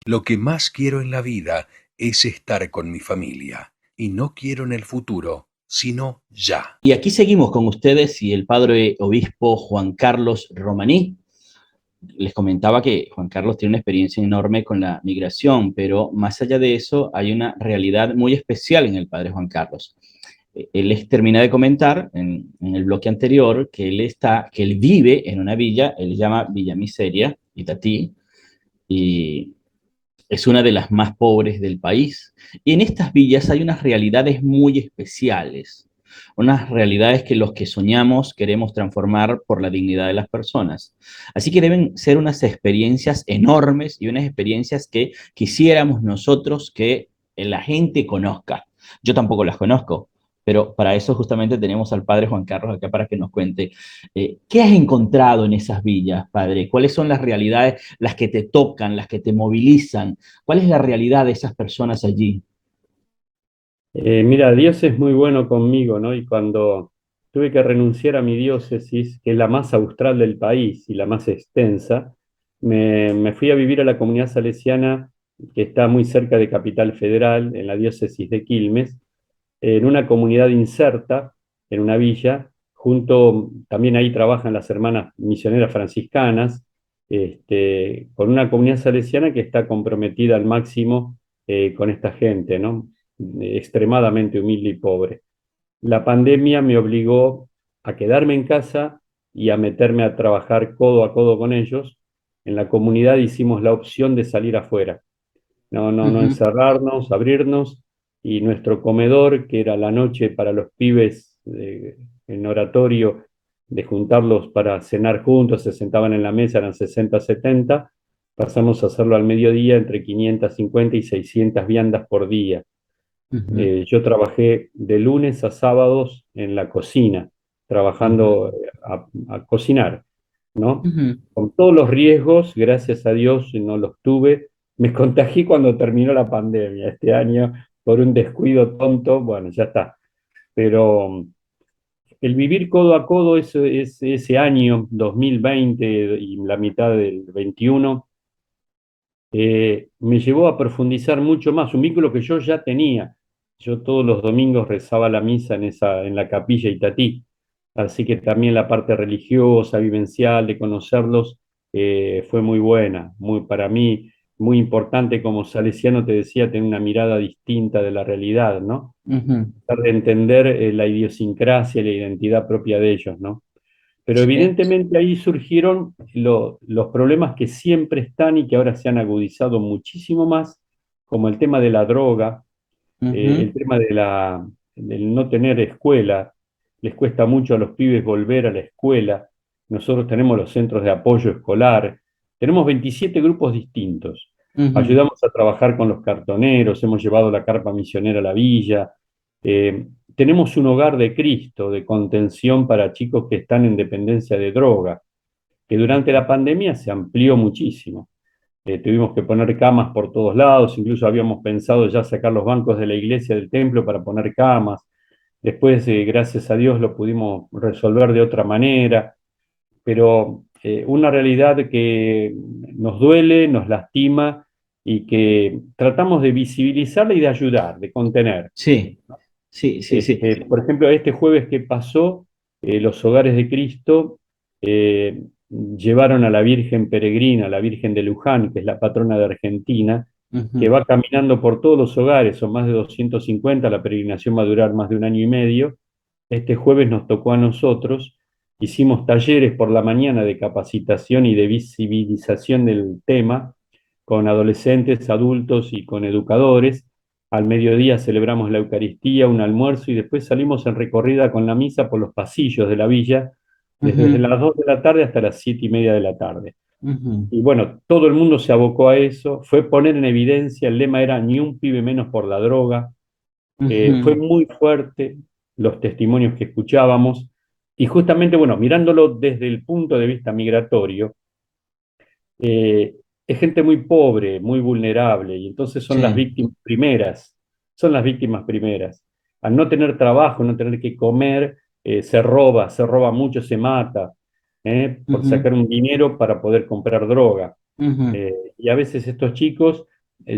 Lo que más quiero en la vida es estar con mi familia, y no quiero en el futuro, sino ya. Y aquí seguimos con ustedes y el padre obispo Juan Carlos Romaní. Les comentaba que Juan Carlos tiene una experiencia enorme con la migración, pero más allá de eso hay una realidad muy especial en el padre Juan Carlos. Él les termina de comentar en el bloque anterior que él vive en una villa, él llama Villa Miseria, Itatí, y es una de las más pobres del país. Y en estas villas hay unas realidades muy especiales, unas realidades que los que soñamos queremos transformar por la dignidad de las personas. Así que deben ser unas experiencias enormes y unas experiencias que quisiéramos nosotros que la gente conozca. Yo tampoco las conozco, pero para eso justamente tenemos al padre Juan Carlos acá para que nos cuente qué has encontrado en esas villas, padre, cuáles son las realidades, las que te tocan, las que te movilizan, cuál es la realidad de esas personas allí. Mira, Dios es muy bueno conmigo, ¿no? Y cuando tuve que renunciar a mi diócesis, que es la más austral del país y la más extensa, me fui a vivir a la comunidad salesiana que está muy cerca de Capital Federal, en la diócesis de Quilmes, en una comunidad inserta, en una villa, también ahí trabajan las hermanas misioneras franciscanas, con una comunidad salesiana que está comprometida al máximo con esta gente, ¿no? Extremadamente humilde y pobre. La pandemia me obligó a quedarme en casa y a meterme a trabajar codo a codo con ellos. En la comunidad hicimos la opción de salir afuera, no Ujú. encerrarnos, abrirnos, y nuestro comedor, que era la noche para los pibes en oratorio, de juntarlos para cenar juntos, se sentaban en la mesa, eran 60, 70, pasamos a hacerlo al mediodía entre 550 y 600 viandas por día. Ujú. Yo trabajé de lunes a sábados en la cocina, Ujú. trabajando a cocinar, ¿no? Ujú. Con todos los riesgos, gracias a Dios no los tuve. Me contagié cuando terminó la pandemia este año por un descuido tonto, bueno, ya está. Pero el vivir codo a codo ese año 2020 y la mitad del 21 me llevó a profundizar mucho más, un vínculo que yo ya tenía. Yo todos los domingos rezaba la misa en la capilla Itatí, así que también la parte religiosa, vivencial, de conocerlos, fue muy buena, para mí muy importante como salesiano, te decía, tener una mirada distinta de la realidad, ¿no? Ujú. Tratar de entender la idiosincrasia y la identidad propia de ellos, ¿no? Pero Sí. evidentemente ahí surgieron los problemas que siempre están y que ahora se han agudizado muchísimo más, como el tema de la droga, Ujú. el tema del no tener escuela. Les cuesta mucho a los pibes volver a la escuela. Nosotros tenemos los centros de apoyo escolar, tenemos 27 grupos distintos. Ujú. Ayudamos a trabajar con los cartoneros, hemos llevado la carpa misionera a la villa. Eh, Tenemos un hogar de Cristo, de contención para chicos que están en dependencia de droga, que durante la pandemia se amplió muchísimo. Tuvimos que poner camas por todos lados, incluso habíamos pensado ya sacar los bancos de la iglesia del templo para poner camas. Después, gracias a Dios, lo pudimos resolver de otra manera, pero una realidad que nos duele, nos lastima y que tratamos de visibilizarla y de ayudar, de contener. Sí, sí, sí, sí. Por ejemplo, este jueves que pasó, los hogares de Cristo llevaron a la Virgen Peregrina, la Virgen de Luján, que es la patrona de Argentina, que Ujú. va caminando por todos los hogares, son más de 250, la peregrinación va a durar más de un año y medio. Este jueves nos tocó a nosotros, hicimos talleres por la mañana de capacitación y de visibilización del tema con adolescentes, adultos y con educadores. Al mediodía celebramos la Eucaristía, un almuerzo y después salimos en recorrida con la misa por los pasillos de la villa, desde Ujú. las 2 de la tarde hasta las 7:30 de la tarde. Ujú. Y bueno, todo el mundo se abocó a eso, fue poner en evidencia, el lema era ni un pibe menos por la droga. Fue Ujú. muy fuerte los testimonios que escuchábamos y justamente, bueno, mirándolo desde el punto de vista migratorio, eh, es gente muy pobre, muy vulnerable, y entonces son las Sí. víctimas primeras, son las víctimas primeras. Al no tener trabajo, no tener que comer, se roba mucho, se mata, por Ujú. sacar un dinero para poder comprar droga. Ujú. Y a veces estos chicos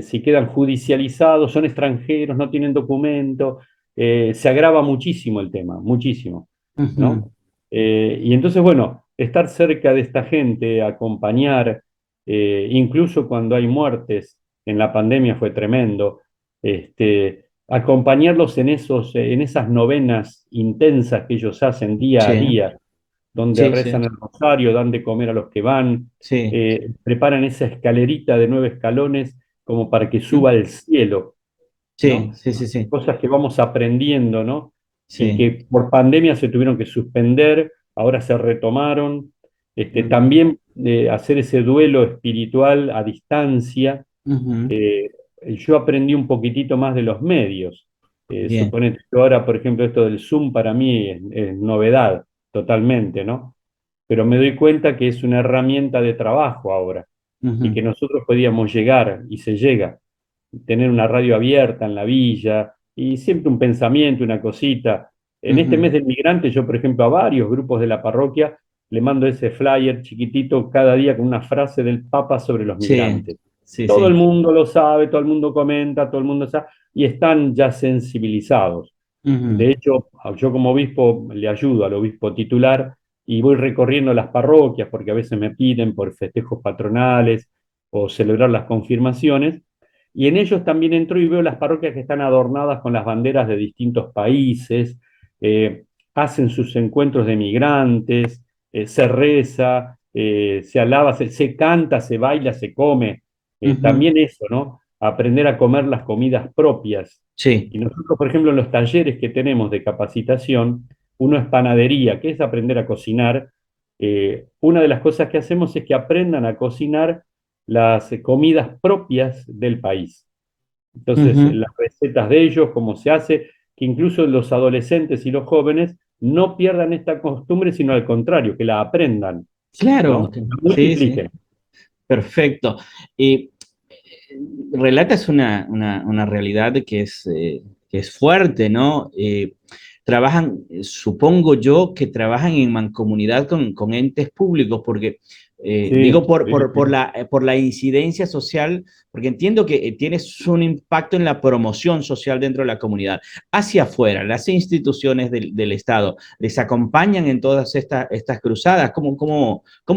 si quedan judicializados, son extranjeros, no tienen documento, se agrava muchísimo el tema, muchísimo, Ujú. ¿no? Y entonces, bueno, estar cerca de esta gente, acompañar, incluso cuando hay muertes, en la pandemia fue tremendo, acompañarlos en esas novenas intensas que ellos hacen día a Sí, día, donde sí, sí, rezan el rosario, dan de comer a los que van, sí. preparan esa escalerita de 9 escalones como para que Ujú. suba al cielo, Sí, ¿no? sí, sí, sí, Cosas que vamos aprendiendo, ¿no? Y sí. que por pandemia se tuvieron que suspender, ahora se retomaron. Ujú. También hacer ese duelo espiritual a distancia. Ujú. eh, yo aprendí un poquitito más de los medios. Bien. Suponete, yo ahora, por ejemplo, esto del Zoom para mí es novedad totalmente, ¿no? Pero me doy cuenta que es una herramienta de trabajo ahora y que Ujú. nosotros podíamos llegar y se llega, tener una radio abierta en la villa y siempre un pensamiento, una cosita. En este mes Ujú. del migrante, yo, por ejemplo, a varios grupos de la parroquia le mando ese flyer chiquitito cada día con una frase del Papa sobre los Sí, migrantes. sí, Todo el sí. mundo lo sabe, todo el mundo comenta, todo el mundo sabe, y están ya sensibilizados. Ujú. De hecho, yo como obispo le ayudo al obispo titular y voy recorriendo las parroquias porque a veces me piden por festejos patronales o celebrar las confirmaciones. Y en ellos también entro y veo las parroquias que están adornadas con las banderas de distintos países, eh, hacen sus encuentros de migrantes, se reza, se alaba, se canta, se baila, se come. Ujú. También eso, ¿no? Aprender a comer las comidas propias. Sí. Y nosotros, por ejemplo, en los talleres que tenemos de capacitación, uno es panadería, que es aprender a cocinar. Una de las cosas que hacemos es que aprendan a cocinar las comidas propias del país. Entonces, Ujú. las recetas de ellos, cómo se hace, que incluso los adolescentes y los jóvenes no pierdan esta costumbre, sino al contrario, que la aprendan, Claro, ¿no? La sí, sí. multipliquen. Perfecto. Y relatas una realidad que es fuerte, ¿no? Trabajan, supongo yo, que trabajan en mancomunidad con entes públicos, porque Sí, digo sí, sí. por la incidencia social, porque entiendo que tienes un impacto en la promoción social dentro de la comunidad. Hacia afuera, las instituciones del Estado, ¿les acompañan en todas estas cruzadas? ¿Cómo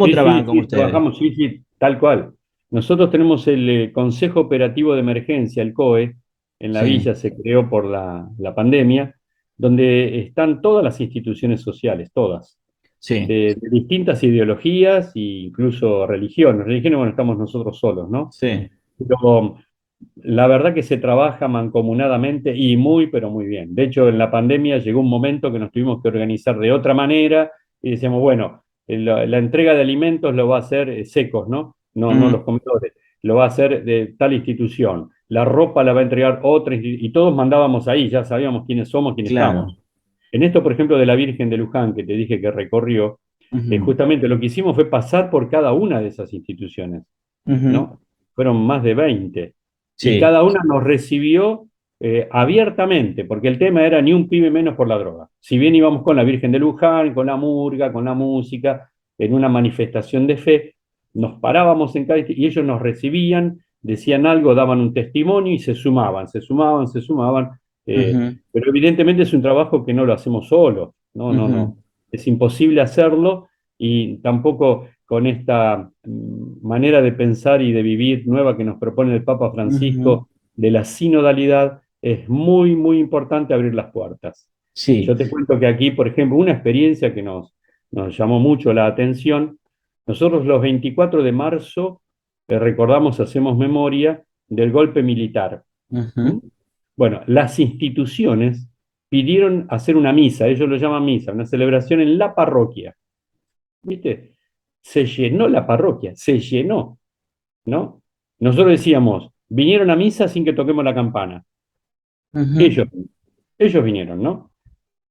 Sí, trabajan sí, con sí, ustedes? trabajamos, sí, sí, tal cual. Nosotros tenemos el Consejo Operativo de Emergencia, el COE, en la Sí, villa se creó por la pandemia, donde están todas las instituciones sociales, todas, sí, de distintas ideologías e incluso religiones. Religiones, bueno, estamos nosotros solos, ¿no? sí. Pero la verdad que se trabaja mancomunadamente y muy, pero muy bien. De hecho, en la pandemia llegó un momento que nos tuvimos que organizar de otra manera y decíamos, bueno, la entrega de alimentos lo va a hacer secos, ¿no? No los Mm, comedores, lo va a hacer de tal institución. La ropa la va a entregar otra y todos mandábamos ahí, ya sabíamos quiénes somos, quiénes claro. estamos. En esto, por ejemplo, de la Virgen de Luján, que te dije que recorrió, Ujú. justamente lo que hicimos fue pasar por cada una de esas instituciones, Ujú. ¿no? Fueron más de 20 y Sí. cada una nos recibió abiertamente, porque el tema era ni un pibe menos por la droga. Si bien íbamos con la Virgen de Luján, con la murga, con la música, en una manifestación de fe, nos parábamos en cada y ellos nos recibían, decían algo, daban un testimonio y se sumaban, se sumaban, se sumaban. Ujú. Pero evidentemente es un trabajo que no lo hacemos solos, no, no, Ujú. no. Es imposible hacerlo y tampoco con esta manera de pensar y de vivir nueva que nos propone el Papa Ujú. Francisco de la sinodalidad, es muy, muy importante abrir las puertas. Sí. Yo te cuento que aquí, por ejemplo, una experiencia que nos llamó mucho la atención, nosotros los 24 de marzo recordamos, hacemos memoria del golpe militar. ¿Mm? Ujú. Bueno, las instituciones pidieron hacer una misa, ellos lo llaman misa, una celebración en la parroquia. ¿Viste? Se llenó la parroquia, se llenó, ¿no? Nosotros decíamos, vinieron a misa sin que toquemos la campana. Ujú. Ellos, ellos vinieron, ¿no?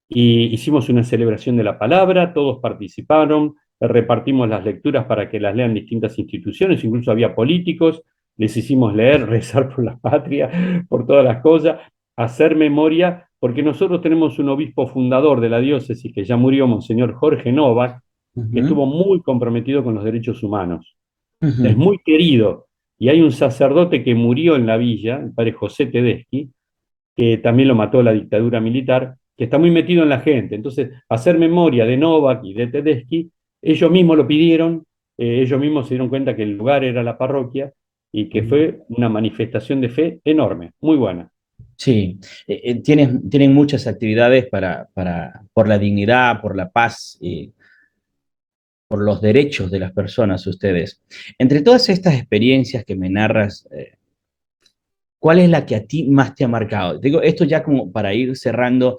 Y hicimos una celebración de la palabra, todos participaron, repartimos las lecturas para que las lean distintas instituciones, incluso había políticos, les hicimos leer, rezar por la patria, por todas las cosas, hacer memoria, porque nosotros tenemos un obispo fundador de la diócesis que ya murió, Monseñor Jorge Novak, que Ujú. estuvo muy comprometido con los derechos humanos. Es Ujú. muy querido, Y hay un sacerdote que murió en la villa, el padre José Tedeschi, que también lo mató la dictadura militar, que está muy metido en la gente. Entonces, hacer memoria de Novak y de Tedeschi, ellos mismos lo pidieron, ellos mismos se dieron cuenta que el lugar era la parroquia y que fue una manifestación de fe enorme, muy buena. Sí, tienen muchas actividades por la dignidad, por la paz, por los derechos de las personas, ustedes. Entre todas estas experiencias que me narras, ¿cuál es la que a ti más te ha marcado? Digo, esto ya como para ir cerrando,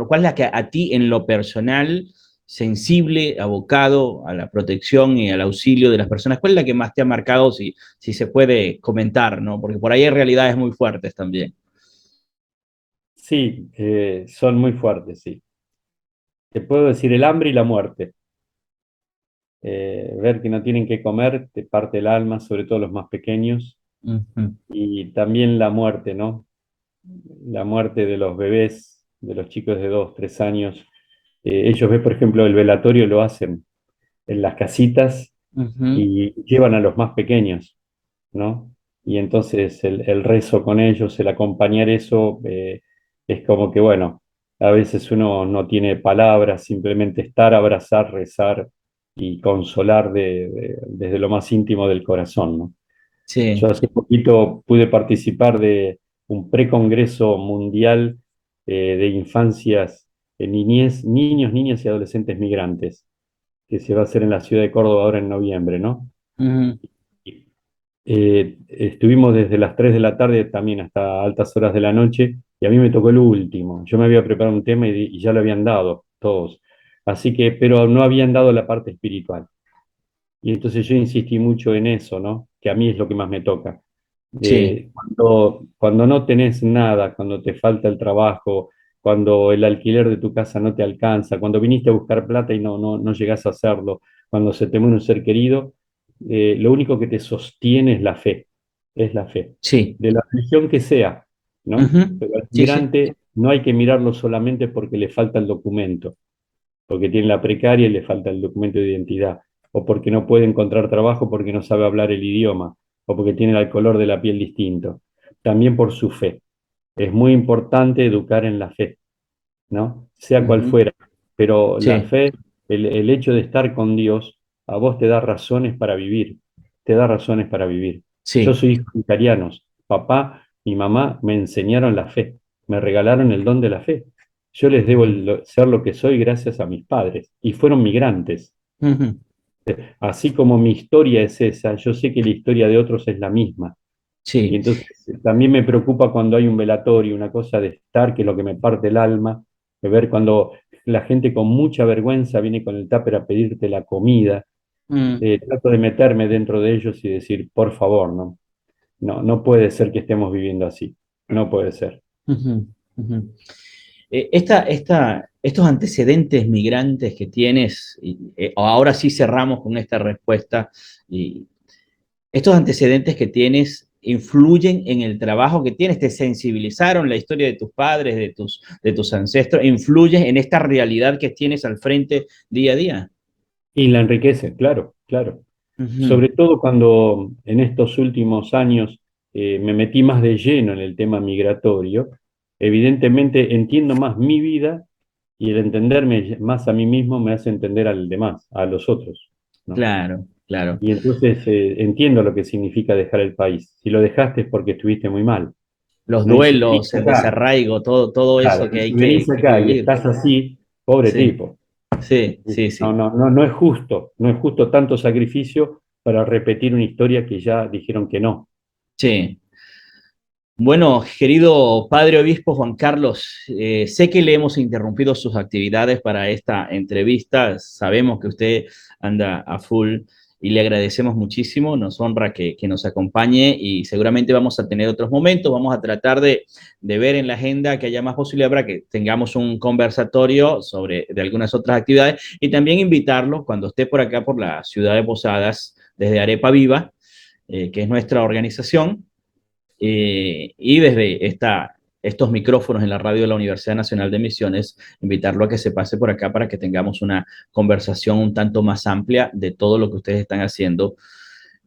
¿cuál es la que a ti en lo personal, sensible, abocado a la protección y al auxilio de las personas, cuál es la que más te ha marcado, si se puede comentar, ¿no? Porque por ahí hay realidades muy fuertes también. Sí, son muy fuertes, sí. Te puedo decir el hambre y la muerte. Ver que no tienen que comer te parte el alma, sobre todo los más pequeños, Ujú, y también la muerte, ¿no? La muerte de los bebés, de los chicos de 2, 3 años. Ellos ven, por ejemplo, el velatorio lo hacen en las casitas ujú. y llevan a los más pequeños, ¿no? Y entonces el rezo con ellos, el acompañar eso, es como que, bueno, a veces uno no tiene palabras, simplemente estar, abrazar, rezar y consolar desde lo más íntimo del corazón, ¿no? Yo Sí. hace poquito pude participar de un precongreso mundial de infancias, niñez, niños, niñas y adolescentes migrantes, que se va a hacer en la ciudad de Córdoba ahora en noviembre, ¿no? Ujú. Estuvimos desde las 3 de la tarde también hasta altas horas de la noche y a mí me tocó el último. Yo me había preparado un tema y ya lo habían dado todos. Así que, pero no habían dado la parte espiritual. Y entonces yo insistí mucho en eso, ¿no? Que a mí es lo que más me toca. Sí. Cuando no tenés nada, cuando te falta el trabajo, cuando el alquiler de tu casa no te alcanza, cuando viniste a buscar plata y no llegás a hacerlo, cuando se te muere un ser querido, lo único que te sostiene es la fe, Sí. de la religión que sea, ¿no? Ujú. Pero al Sí, sí. migrante no hay que mirarlo solamente porque le falta el documento, porque tiene la precaria y le falta el documento de identidad, o porque no puede encontrar trabajo porque no sabe hablar el idioma, o porque tiene el color de la piel distinto. También por su fe. Es muy importante educar en la fe, ¿no? Sea cual Ujú. fuera, pero la Sí, fe, el hecho de estar con Dios, a vos te da razones para vivir, te da razones para vivir. Yo sí. soy hijo de italianos, papá y mamá me enseñaron la fe, me regalaron el don de la fe. Yo les debo Ujú. ser lo que soy gracias a mis padres, y fueron migrantes. Ujú. Así como mi historia es esa, yo sé que la historia de otros es la misma. Y Sí. entonces también me preocupa cuando hay un velatorio, una cosa de estar, que es lo que me parte el alma, de ver cuando la gente con mucha vergüenza viene con el tupper a pedirte la comida. Mm. Trato de meterme dentro de ellos y decir, por favor, no puede ser que estemos viviendo así, no puede ser. Ujú. Ujú. Estos antecedentes migrantes que tienes, ahora sí cerramos con esta respuesta, y estos antecedentes que tienes influyen en el trabajo que tienes, te sensibilizaron la historia de tus padres, de tus ancestros, influyen en esta realidad que tienes al frente día a día. Y la enriquece, claro, claro. Ujú. Sobre todo cuando en estos últimos años me metí más de lleno en el tema migratorio, evidentemente entiendo más mi vida y el entenderme más a mí mismo me hace entender al demás, a los otros, ¿no? Claro, claro. Y entonces entiendo lo que significa dejar el país. Si lo dejaste es porque estuviste muy mal, Los ¿no? Y si venís duelos, el acá, desarraigo, todo claro, eso que y hay si venís que acá y vivir. estás así, pobre Sí, tipo. sí, sí, No, sí, no, no, no es justo, no es justo tanto sacrificio para repetir una historia que ya dijeron que no. sí. Bueno, querido padre obispo Juan Carlos, sé que le hemos interrumpido sus actividades para esta entrevista. Sabemos que usted anda a full y le agradecemos muchísimo. Nos honra que nos acompañe y seguramente vamos a tener otros momentos. Vamos a tratar de ver en la agenda que haya más posibilidad para que tengamos un conversatorio sobre de algunas otras actividades y también invitarlo cuando esté por acá, por la ciudad de Posadas, desde Arepa Viva, que es nuestra organización y desde estos micrófonos en la radio de la Universidad Nacional de Misiones, invitarlo a que se pase por acá para que tengamos una conversación un tanto más amplia de todo lo que ustedes están haciendo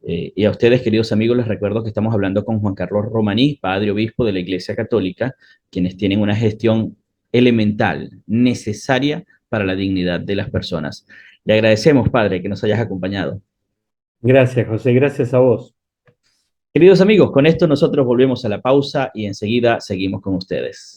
Y a ustedes, queridos amigos, les recuerdo que estamos hablando con Juan Carlos Romaní, padre obispo de la Iglesia Católica, quienes tienen una gestión elemental, necesaria para la dignidad de las personas. Le agradecemos, padre, que nos hayas acompañado. Gracias, José, gracias a vos. Queridos amigos, con esto nosotros volvemos a la pausa y enseguida seguimos con ustedes.